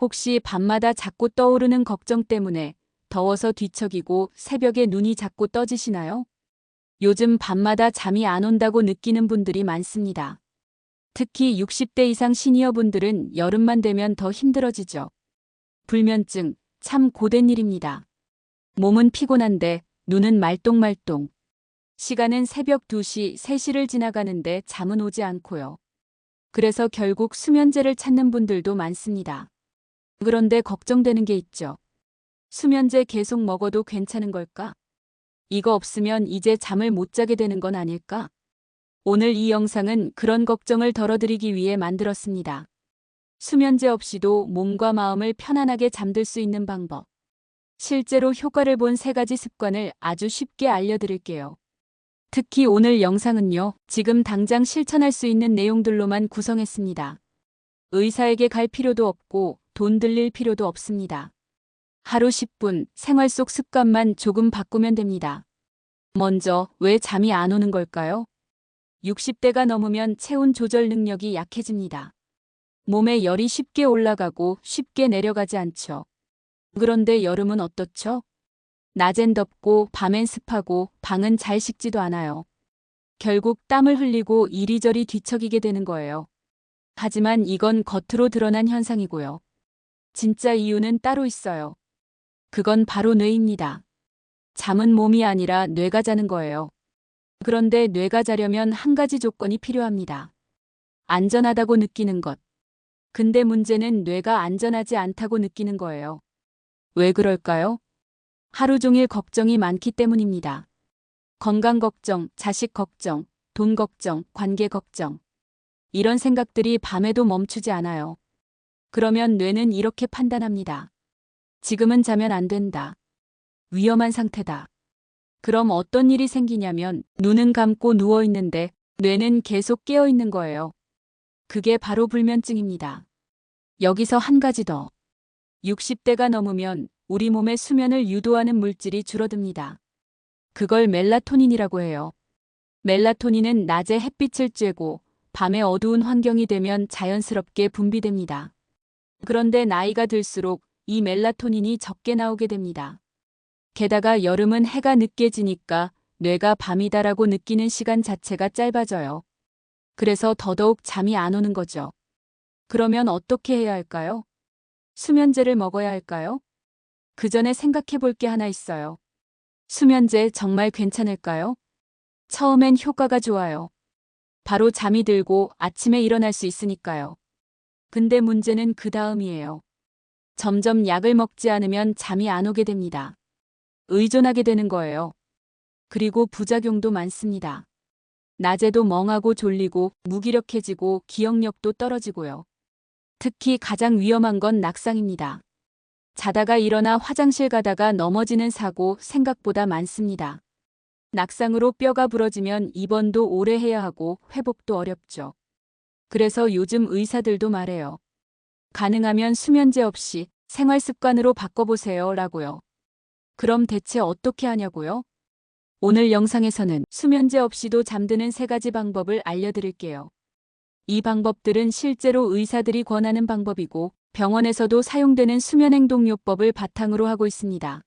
혹시 밤마다 자꾸 떠오르는 걱정 때문에 더워서 뒤척이고 새벽에 눈이 자꾸 떠지시나요? 요즘 밤마다 잠이 안 온다고 느끼는 분들이 많습니다. 특히 60대 이상 시니어분들은 여름만 되면 더 힘들어지죠. 불면증, 참 고된 일입니다. 몸은 피곤한데 눈은 말똥말똥. 시간은 새벽 2시, 3시를 지나가는데 잠은 오지 않고요. 그래서 결국 수면제를 찾는 분들도 많습니다. 그런데 걱정되는 게 있죠. 수면제 계속 먹어도 괜찮은 걸까? 이거 없으면 이제 잠을 못 자게 되는 건 아닐까? 오늘 이 영상은 그런 걱정을 덜어드리기 위해 만들었습니다. 수면제 없이도 몸과 마음을 편안하게 잠들 수 있는 방법. 실제로 효과를 본 3가지 습관을 아주 쉽게 알려드릴게요. 특히 오늘 영상은요, 지금 당장 실천할 수 있는 내용들로만 구성했습니다. 의사에게 갈 필요도 없고 돈 들릴 필요도 없습니다. 하루 10분 생활 속 습관만 조금 바꾸면 됩니다. 먼저 왜 잠이 안 오는 걸까요? 60대가 넘으면 체온 조절 능력이 약해집니다. 몸에 열이 쉽게 올라가고 쉽게 내려가지 않죠. 그런데 여름은 어떻죠? 낮엔 덥고 밤엔 습하고 방은 잘 식지도 않아요. 결국 땀을 흘리고 이리저리 뒤척이게 되는 거예요. 하지만 이건 겉으로 드러난 현상이고요. 진짜 이유는 따로 있어요. 그건 바로 뇌입니다. 잠은 몸이 아니라 뇌가 자는 거예요. 그런데 뇌가 자려면 한 가지 조건이 필요합니다. 안전하다고 느끼는 것. 근데 문제는 뇌가 안전하지 않다고 느끼는 거예요. 왜 그럴까요? 하루 종일 걱정이 많기 때문입니다. 건강 걱정, 자식 걱정, 돈 걱정, 관계 걱정. 이런 생각들이 밤에도 멈추지 않아요. 그러면 뇌는 이렇게 판단합니다. 지금은 자면 안 된다. 위험한 상태다. 그럼 어떤 일이 생기냐면 눈은 감고 누워 있는데 뇌는 계속 깨어 있는 거예요. 그게 바로 불면증입니다. 여기서 한 가지 더. 60대가 넘으면 우리 몸의 수면을 유도하는 물질이 줄어듭니다. 그걸 멜라토닌이라고 해요. 멜라토닌은 낮에 햇빛을 쬐고 밤에 어두운 환경이 되면 자연스럽게 분비됩니다. 그런데 나이가 들수록 이 멜라토닌이 적게 나오게 됩니다. 게다가 여름은 해가 늦게 지니까 뇌가 밤이다라고 느끼는 시간 자체가 짧아져요. 그래서 더더욱 잠이 안 오는 거죠. 그러면 어떻게 해야 할까요? 수면제를 먹어야 할까요? 그 전에 생각해 볼 게 하나 있어요. 수면제 정말 괜찮을까요? 처음엔 효과가 좋아요. 바로 잠이 들고 아침에 일어날 수 있으니까요. 근데 문제는 그 다음이에요. 점점 약을 먹지 않으면 잠이 안 오게 됩니다. 의존하게 되는 거예요. 그리고 부작용도 많습니다. 낮에도 멍하고 졸리고 무기력해지고 기억력도 떨어지고요. 특히 가장 위험한 건 낙상입니다. 자다가 일어나 화장실 가다가 넘어지는 사고 생각보다 많습니다. 낙상으로 뼈가 부러지면 입원도 오래 해야 하고 회복도 어렵죠. 그래서 요즘 의사들도 말해요. 가능하면 수면제 없이 생활 습관으로 바꿔보세요 라고요. 그럼 대체 어떻게 하냐고요? 오늘 영상에서는 수면제 없이도 잠드는 3가지 방법을 알려드릴게요. 이 방법들은 실제로 의사들이 권하는 방법이고 병원에서도 사용되는 수면행동요법을 바탕으로 하고 있습니다.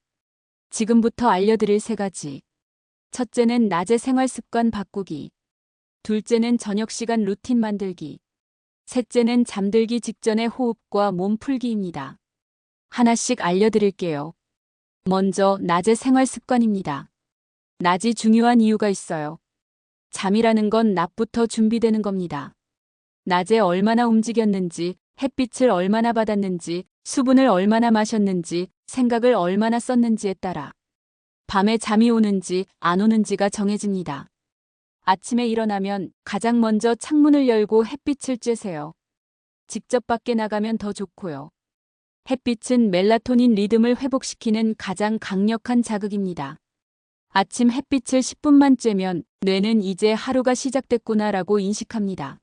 지금부터 알려드릴 3가지. 첫째는 낮의 생활 습관 바꾸기. 둘째는 저녁 시간 루틴 만들기. 셋째는 잠들기 직전의 호흡과 몸 풀기입니다. 하나씩 알려드릴게요. 먼저 낮의 생활 습관입니다. 낮이 중요한 이유가 있어요. 잠이라는 건 낮부터 준비되는 겁니다. 낮에 얼마나 움직였는지, 햇빛을 얼마나 받았는지, 수분을 얼마나 마셨는지, 생각을 얼마나 썼는지에 따라 밤에 잠이 오는지 안 오는지가 정해집니다. 아침에 일어나면 가장 먼저 창문을 열고 햇빛을 쬐세요. 직접 밖에 나가면 더 좋고요. 햇빛은 멜라토닌 리듬을 회복시키는 가장 강력한 자극입니다. 아침 햇빛을 10분만 쬐면 뇌는 이제 하루가 시작됐구나라고 인식합니다.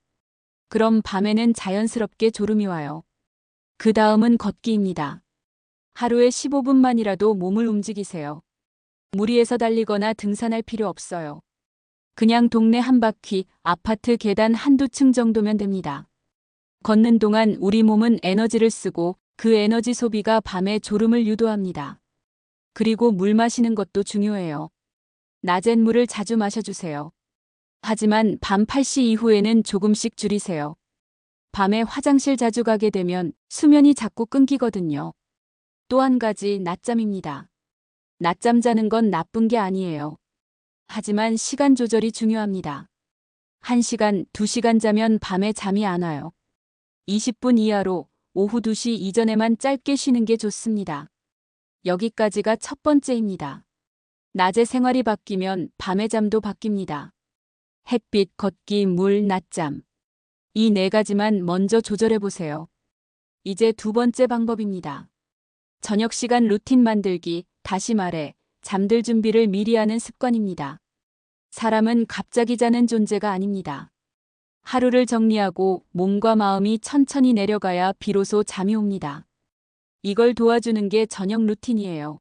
그럼 밤에는 자연스럽게 졸음이 와요. 그 다음은 걷기입니다. 하루에 15분만이라도 몸을 움직이세요. 무리해서 달리거나 등산할 필요 없어요. 그냥 동네 한 바퀴, 아파트 계단 한두 층 정도면 됩니다. 걷는 동안 우리 몸은 에너지를 쓰고 그 에너지 소비가 밤에 졸음을 유도합니다. 그리고 물 마시는 것도 중요해요. 낮엔 물을 자주 마셔주세요. 하지만 밤 8시 이후에는 조금씩 줄이세요. 밤에 화장실 자주 가게 되면 수면이 자꾸 끊기거든요. 또 한 가지 낮잠입니다. 낮잠 자는 건 나쁜 게 아니에요. 하지만 시간 조절이 중요합니다. 1시간, 2시간 자면 밤에 잠이 안 와요. 20분 이하로 오후 2시 이전에만 짧게 쉬는 게 좋습니다. 여기까지가 첫 번째입니다. 낮에 생활이 바뀌면 밤의 잠도 바뀝니다. 햇빛, 걷기, 물, 낮잠. 이 네 가지만 먼저 조절해 보세요. 이제 두 번째 방법입니다. 저녁 시간 루틴 만들기, 다시 말해, 잠들 준비를 미리 하는 습관입니다. 사람은 갑자기 자는 존재가 아닙니다. 하루를 정리하고 몸과 마음이 천천히 내려가야 비로소 잠이 옵니다. 이걸 도와주는 게 저녁 루틴이에요.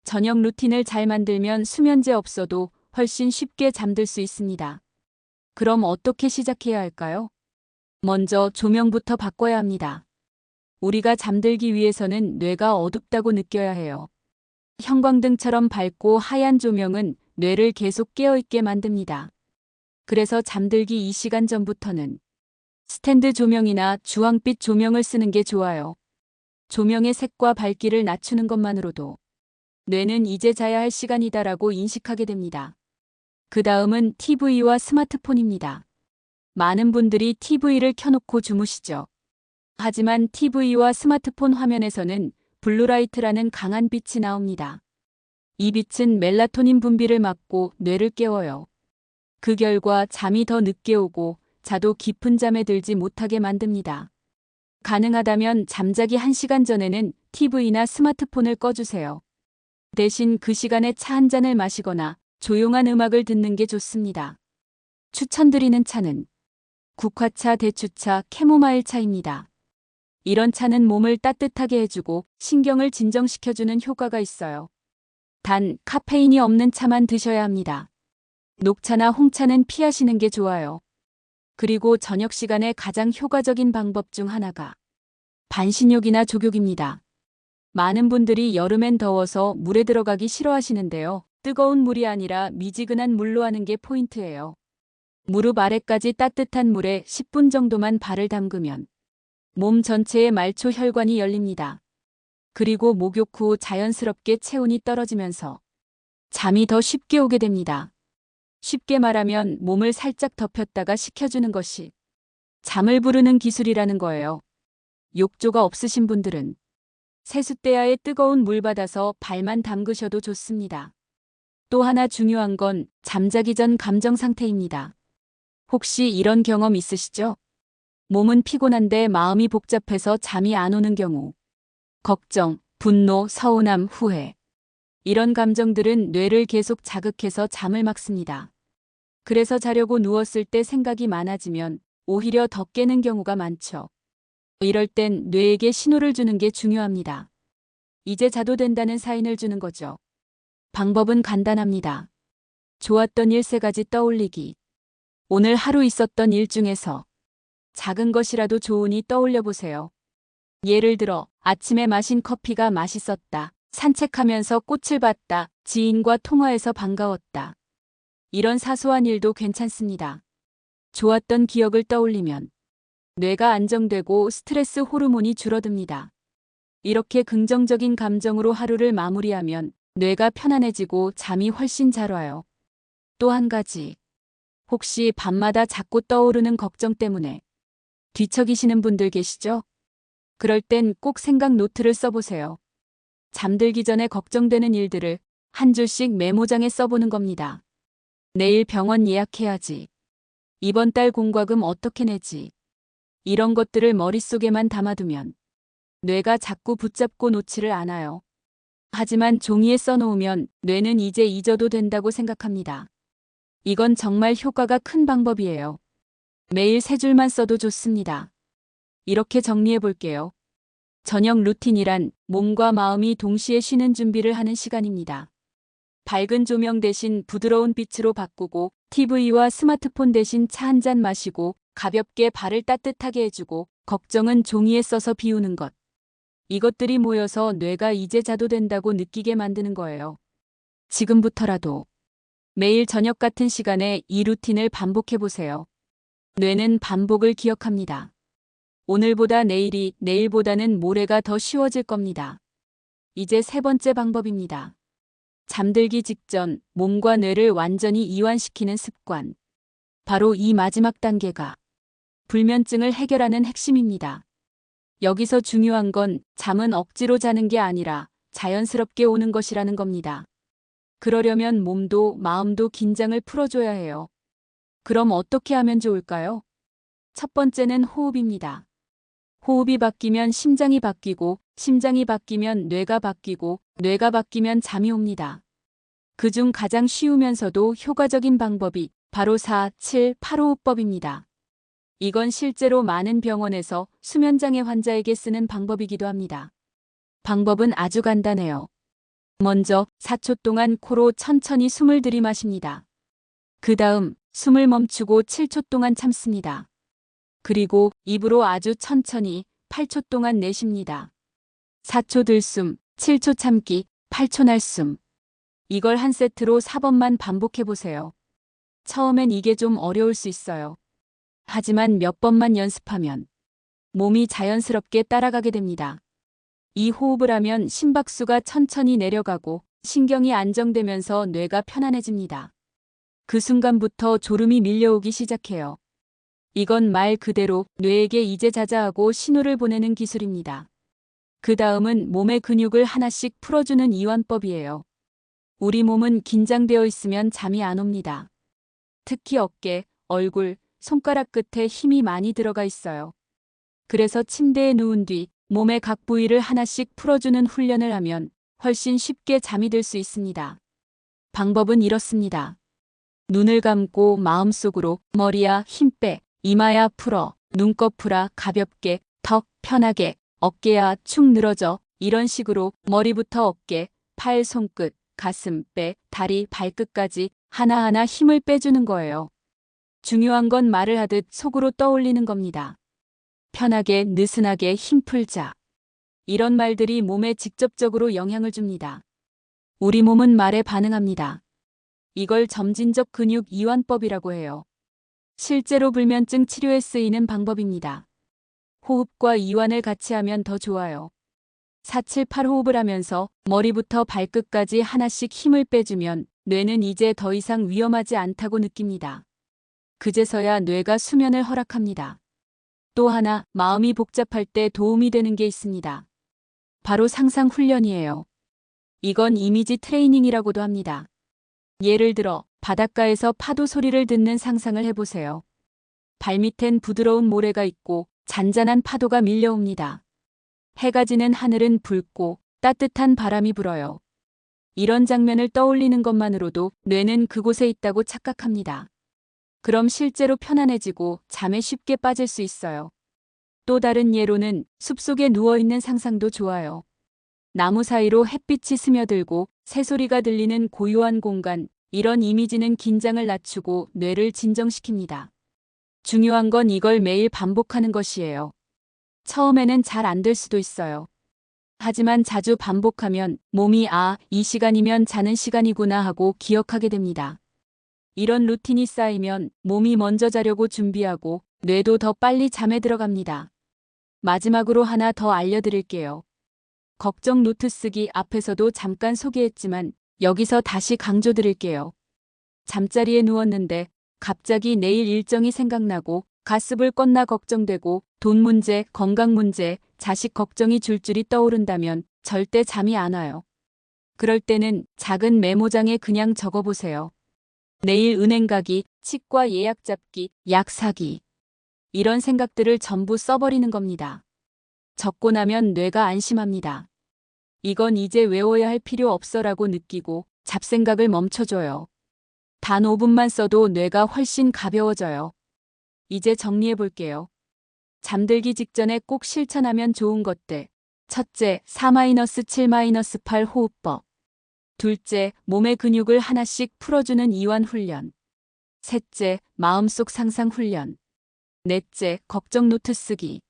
저녁 루틴을 잘 만들면 수면제 없어도 훨씬 쉽게 잠들 수 있습니다. 그럼 어떻게 시작해야 할까요? 먼저 조명부터 바꿔야 합니다. 우리가 잠들기 위해서는 뇌가 어둡다고 느껴야 해요. 형광등처럼 밝고 하얀 조명은 뇌를 계속 깨어있게 만듭니다. 그래서 잠들기 2시간 전부터는 스탠드 조명이나 주황빛 조명을 쓰는 게 좋아요. 조명의 색과 밝기를 낮추는 것만으로도 뇌는 이제 자야 할 시간이다라고 인식하게 됩니다. 그 다음은 TV와 스마트폰입니다. 많은 분들이 TV를 켜놓고 주무시죠. 하지만 TV와 스마트폰 화면에서는 블루라이트라는 강한 빛이 나옵니다. 이 빛은 멜라토닌 분비를 막고 뇌를 깨워요. 그 결과 잠이 더 늦게 오고 자도 깊은 잠에 들지 못하게 만듭니다. 가능하다면 잠자기 1시간 전에는 TV나 스마트폰을 꺼주세요. 대신 그 시간에 차 한 잔을 마시거나 조용한 음악을 듣는 게 좋습니다. 추천드리는 차는 국화차, 대추차, 캐모마일 차입니다. 이런 차는 몸을 따뜻하게 해주고 신경을 진정시켜주는 효과가 있어요. 단, 카페인이 없는 차만 드셔야 합니다. 녹차나 홍차는 피하시는 게 좋아요. 그리고 저녁 시간에 가장 효과적인 방법 중 하나가 반신욕이나 족욕입니다. 많은 분들이 여름엔 더워서 물에 들어가기 싫어하시는데요. 뜨거운 물이 아니라 미지근한 물로 하는 게 포인트예요. 무릎 아래까지 따뜻한 물에 10분 정도만 발을 담그면 몸 전체의 말초 혈관이 열립니다. 그리고 목욕 후 자연스럽게 체온이 떨어지면서 잠이 더 쉽게 오게 됩니다. 쉽게 말하면 몸을 살짝 덮였다가 식혀주는 것이 잠을 부르는 기술이라는 거예요. 욕조가 없으신 분들은 세숫대야에 뜨거운 물 받아서 발만 담그셔도 좋습니다. 또 하나 중요한 건 잠자기 전 감정 상태입니다. 혹시 이런 경험 있으시죠? 몸은 피곤한데 마음이 복잡해서 잠이 안 오는 경우. 걱정, 분노, 서운함, 후회. 이런 감정들은 뇌를 계속 자극해서 잠을 막습니다. 그래서 자려고 누웠을 때 생각이 많아지면 오히려 더 깨는 경우가 많죠. 이럴 땐 뇌에게 신호를 주는 게 중요합니다. 이제 자도 된다는 사인을 주는 거죠. 방법은 간단합니다. 좋았던 일 3가지 떠올리기. 오늘 하루 있었던 일 중에서 작은 것이라도 좋으니 떠올려 보세요. 예를 들어 아침에 마신 커피가 맛있었다. 산책하면서 꽃을 봤다. 지인과 통화해서 반가웠다. 이런 사소한 일도 괜찮습니다. 좋았던 기억을 떠올리면 뇌가 안정되고 스트레스 호르몬이 줄어듭니다. 이렇게 긍정적인 감정으로 하루를 마무리하면 뇌가 편안해지고 잠이 훨씬 잘 와요. 또 한 가지. 혹시 밤마다 자꾸 떠오르는 걱정 때문에 뒤척이시는 분들 계시죠? 그럴 땐 꼭 생각 노트를 써보세요. 잠들기 전에 걱정되는 일들을 한 줄씩 메모장에 써보는 겁니다. 내일 병원 예약해야지. 이번 달 공과금 어떻게 내지. 이런 것들을 머릿속에만 담아두면 뇌가 자꾸 붙잡고 놓지를 않아요. 하지만 종이에 써놓으면 뇌는 이제 잊어도 된다고 생각합니다. 이건 정말 효과가 큰 방법이에요. 매일 3줄만 써도 좋습니다. 이렇게 정리해 볼게요. 저녁 루틴이란 몸과 마음이 동시에 쉬는 준비를 하는 시간입니다. 밝은 조명 대신 부드러운 빛으로 바꾸고 TV와 스마트폰 대신 차 한 잔 마시고 가볍게 발을 따뜻하게 해주고 걱정은 종이에 써서 비우는 것. 이것들이 모여서 뇌가 이제 자도 된다고 느끼게 만드는 거예요. 지금부터라도 매일 저녁 같은 시간에 이 루틴을 반복해 보세요. 뇌는 반복을 기억합니다. 오늘보다 내일이, 내일보다는 모레가 더 쉬워질 겁니다. 이제 세 번째 방법입니다. 잠들기 직전 몸과 뇌를 완전히 이완시키는 습관. 바로 이 마지막 단계가 불면증을 해결하는 핵심입니다. 여기서 중요한 건 잠은 억지로 자는 게 아니라 자연스럽게 오는 것이라는 겁니다. 그러려면 몸도 마음도 긴장을 풀어줘야 해요. 그럼 어떻게 하면 좋을까요? 첫 번째는 호흡입니다. 호흡이 바뀌면 심장이 바뀌고, 심장이 바뀌면 뇌가 바뀌고, 뇌가 바뀌면 잠이 옵니다. 그중 가장 쉬우면서도 효과적인 방법이 바로 4-7-8호흡법입니다. 이건 실제로 많은 병원에서 수면장애 환자에게 쓰는 방법이기도 합니다. 방법은 아주 간단해요. 먼저 4초 동안 코로 천천히 숨을 들이마십니다. 그 다음 숨을 멈추고 7초 동안 참습니다. 그리고 입으로 아주 천천히 8초 동안 내쉽니다. 4초 들숨, 7초 참기, 8초 날숨. 이걸 한 세트로 4번만 반복해 보세요. 처음엔 이게 좀 어려울 수 있어요. 하지만 몇 번만 연습하면 몸이 자연스럽게 따라가게 됩니다. 이 호흡을 하면 심박수가 천천히 내려가고 신경이 안정되면서 뇌가 편안해집니다. 그 순간부터 졸음이 밀려오기 시작해요. 이건 말 그대로 뇌에게 이제 자자 하고 신호를 보내는 기술입니다. 그 다음은 몸의 근육을 하나씩 풀어주는 이완법이에요. 우리 몸은 긴장되어 있으면 잠이 안 옵니다. 특히 어깨, 얼굴, 손가락 끝에 힘이 많이 들어가 있어요. 그래서 침대에 누운 뒤 몸의 각 부위를 하나씩 풀어주는 훈련을 하면 훨씬 쉽게 잠이 들 수 있습니다. 방법은 이렇습니다. 눈을 감고 마음속으로 머리야 힘 빼, 이마야 풀어, 눈꺼 풀어 가볍게, 턱 편하게, 어깨야 축 늘어져 이런 식으로 머리부터 어깨, 팔, 손끝, 가슴, 배, 다리, 발끝까지 하나하나 힘을 빼주는 거예요. 중요한 건 말을 하듯 속으로 떠올리는 겁니다. 편하게, 느슨하게, 힘 풀자. 이런 말들이 몸에 직접적으로 영향을 줍니다. 우리 몸은 말에 반응합니다. 이걸 점진적 근육 이완법이라고 해요. 실제로 불면증 치료에 쓰이는 방법입니다. 호흡과 이완을 같이 하면 더 좋아요. 4-7-8호흡을 하면서 머리부터 발끝까지 하나씩 힘을 빼주면 뇌는 이제 더 이상 위험하지 않다고 느낍니다. 그제서야 뇌가 수면을 허락합니다. 또 하나, 마음이 복잡할 때 도움이 되는 게 있습니다. 바로 상상 훈련이에요. 이건 이미지 트레이닝이라고도 합니다. 예를 들어 바닷가에서 파도 소리를 듣는 상상을 해보세요. 발밑엔 부드러운 모래가 있고 잔잔한 파도가 밀려옵니다. 해가 지는 하늘은 붉고 따뜻한 바람이 불어요. 이런 장면을 떠올리는 것만으로도 뇌는 그곳에 있다고 착각합니다. 그럼 실제로 편안해지고 잠에 쉽게 빠질 수 있어요. 또 다른 예로는 숲속에 누워있는 상상도 좋아요. 나무 사이로 햇빛이 스며들고 새소리가 들리는 고요한 공간, 이런 이미지는 긴장을 낮추고 뇌를 진정시킵니다. 중요한 건 이걸 매일 반복하는 것이에요. 처음에는 잘 안 될 수도 있어요. 하지만 자주 반복하면 몸이 이 시간이면 자는 시간이구나 하고 기억하게 됩니다. 이런 루틴이 쌓이면 몸이 먼저 자려고 준비하고 뇌도 더 빨리 잠에 들어갑니다. 마지막으로 하나 더 알려드릴게요. 걱정 노트 쓰기 앞에서도 잠깐 소개했지만 여기서 다시 강조드릴게요. 잠자리에 누웠는데 갑자기 내일 일정이 생각나고 가습을 껐나 걱정되고 돈 문제, 건강 문제, 자식 걱정이 줄줄이 떠오른다면 절대 잠이 안 와요. 그럴 때는 작은 메모장에 그냥 적어보세요. 내일 은행 가기, 치과 예약 잡기, 약 사기. 이런 생각들을 전부 써버리는 겁니다. 적고 나면 뇌가 안심합니다. 이건 이제 외워야 할 필요 없어라고 느끼고 잡생각을 멈춰줘요. 단 5분만 써도 뇌가 훨씬 가벼워져요. 이제 정리해 볼게요. 잠들기 직전에 꼭 실천하면 좋은 것들. 첫째, 4-7-8 호흡법. 둘째, 몸의 근육을 하나씩 풀어주는 이완 훈련. 셋째, 마음속 상상 훈련. 넷째, 걱정 노트 쓰기.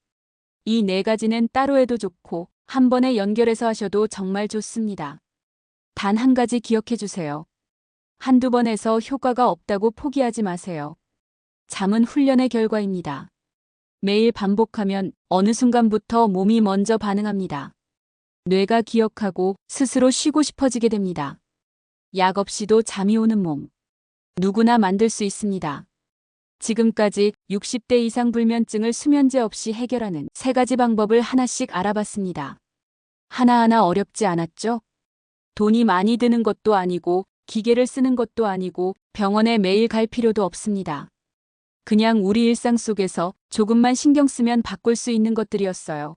이 네 가지는 따로 해도 좋고 한 번에 연결해서 하셔도 정말 좋습니다. 단 한 가지 기억해 주세요. 한두 번 해서 효과가 없다고 포기하지 마세요. 잠은 훈련의 결과입니다. 매일 반복하면 어느 순간부터 몸이 먼저 반응합니다. 뇌가 기억하고 스스로 쉬고 싶어지게 됩니다. 약 없이도 잠이 오는 몸. 누구나 만들 수 있습니다. 지금까지 60대 이상 불면증을 수면제 없이 해결하는 3가지 방법을 하나씩 알아봤습니다. 하나하나 어렵지 않았죠? 돈이 많이 드는 것도 아니고 기계를 쓰는 것도 아니고 병원에 매일 갈 필요도 없습니다. 그냥 우리 일상 속에서 조금만 신경 쓰면 바꿀 수 있는 것들이었어요.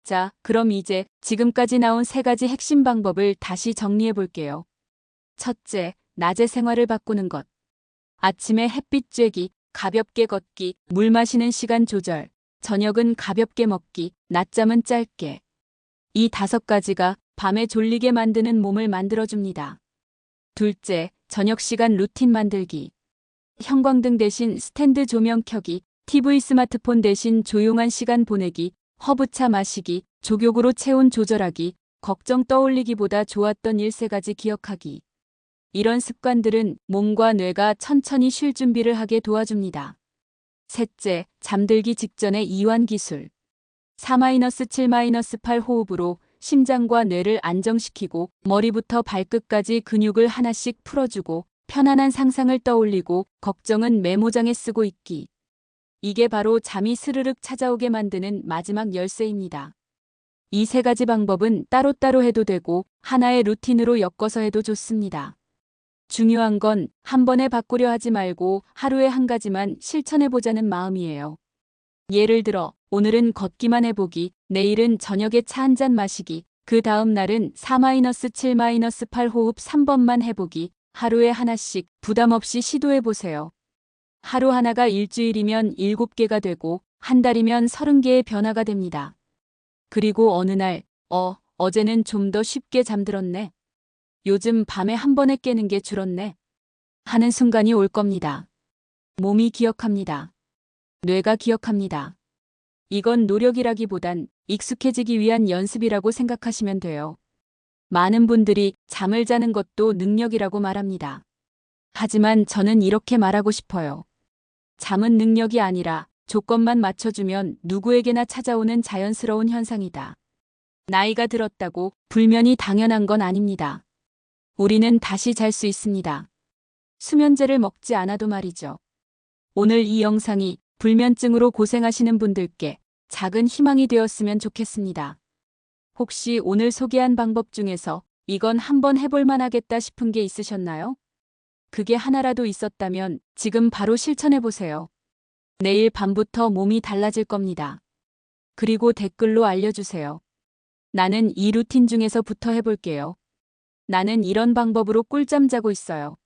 자, 그럼 이제 지금까지 나온 3가지 핵심 방법을 다시 정리해 볼게요. 첫째, 낮의 생활을 바꾸는 것. 아침에 햇빛 쬐기, 가볍게 걷기, 물 마시는 시간 조절, 저녁은 가볍게 먹기, 낮잠은 짧게. 이 5가지가 밤에 졸리게 만드는 몸을 만들어줍니다. 둘째, 저녁 시간 루틴 만들기. 형광등 대신 스탠드 조명 켜기, TV 스마트폰 대신 조용한 시간 보내기, 허브차 마시기, 족욕으로 체온 조절하기, 걱정 떠올리기보다 좋았던 일 3가지 기억하기. 이런 습관들은 몸과 뇌가 천천히 쉴 준비를 하게 도와줍니다. 셋째, 잠들기 직전의 이완 기술. 4-7-8 호흡으로 심장과 뇌를 안정시키고 머리부터 발끝까지 근육을 하나씩 풀어주고 편안한 상상을 떠올리고 걱정은 메모장에 쓰고 있기. 이게 바로 잠이 스르륵 찾아오게 만드는 마지막 열쇠입니다. 이 3가지 방법은 따로따로 해도 되고 하나의 루틴으로 엮어서 해도 좋습니다. 중요한 건 한 번에 바꾸려 하지 말고 하루에 한 가지만 실천해보자는 마음이에요. 예를 들어 오늘은 걷기만 해보기, 내일은 저녁에 차 한 잔 마시기, 그 다음 날은 4-7-8 호흡 3번만 해보기, 하루에 하나씩 부담 없이 시도해보세요. 하루 하나가 일주일이면 7개가 되고 한 달이면 30개의 변화가 됩니다. 그리고 어느 날, 어제는 좀 더 쉽게 잠들었네. 요즘 밤에 한 번에 깨는 게 줄었네. 하는 순간이 올 겁니다. 몸이 기억합니다. 뇌가 기억합니다. 이건 노력이라기보단 익숙해지기 위한 연습이라고 생각하시면 돼요. 많은 분들이 잠을 자는 것도 능력이라고 말합니다. 하지만 저는 이렇게 말하고 싶어요. 잠은 능력이 아니라 조건만 맞춰주면 누구에게나 찾아오는 자연스러운 현상이다. 나이가 들었다고 불면이 당연한 건 아닙니다. 우리는 다시 잘 수 있습니다. 수면제를 먹지 않아도 말이죠. 오늘 이 영상이 불면증으로 고생하시는 분들께 작은 희망이 되었으면 좋겠습니다. 혹시 오늘 소개한 방법 중에서 이건 한번 해볼 만하겠다 싶은 게 있으셨나요? 그게 하나라도 있었다면 지금 바로 실천해보세요. 내일 밤부터 몸이 달라질 겁니다. 그리고 댓글로 알려주세요. 나는 이 루틴 중에서부터 해볼게요. 나는 이런 방법으로 꿀잠 자고 있어요.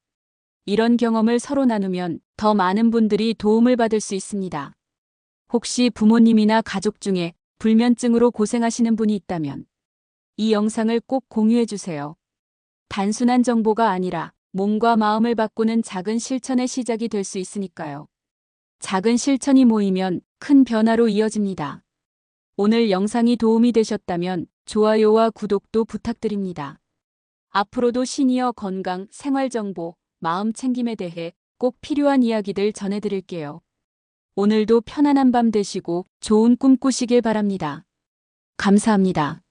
이런 경험을 서로 나누면 더 많은 분들이 도움을 받을 수 있습니다. 혹시 부모님이나 가족 중에 불면증으로 고생하시는 분이 있다면 이 영상을 꼭 공유해주세요. 단순한 정보가 아니라 몸과 마음을 바꾸는 작은 실천의 시작이 될 수 있으니까요. 작은 실천이 모이면 큰 변화로 이어집니다. 오늘 영상이 도움이 되셨다면 좋아요와 구독도 부탁드립니다. 앞으로도 시니어 건강, 생활정보, 마음 챙김에 대해 꼭 필요한 이야기들 전해드릴게요. 오늘도 편안한 밤 되시고 좋은 꿈 꾸시길 바랍니다. 감사합니다.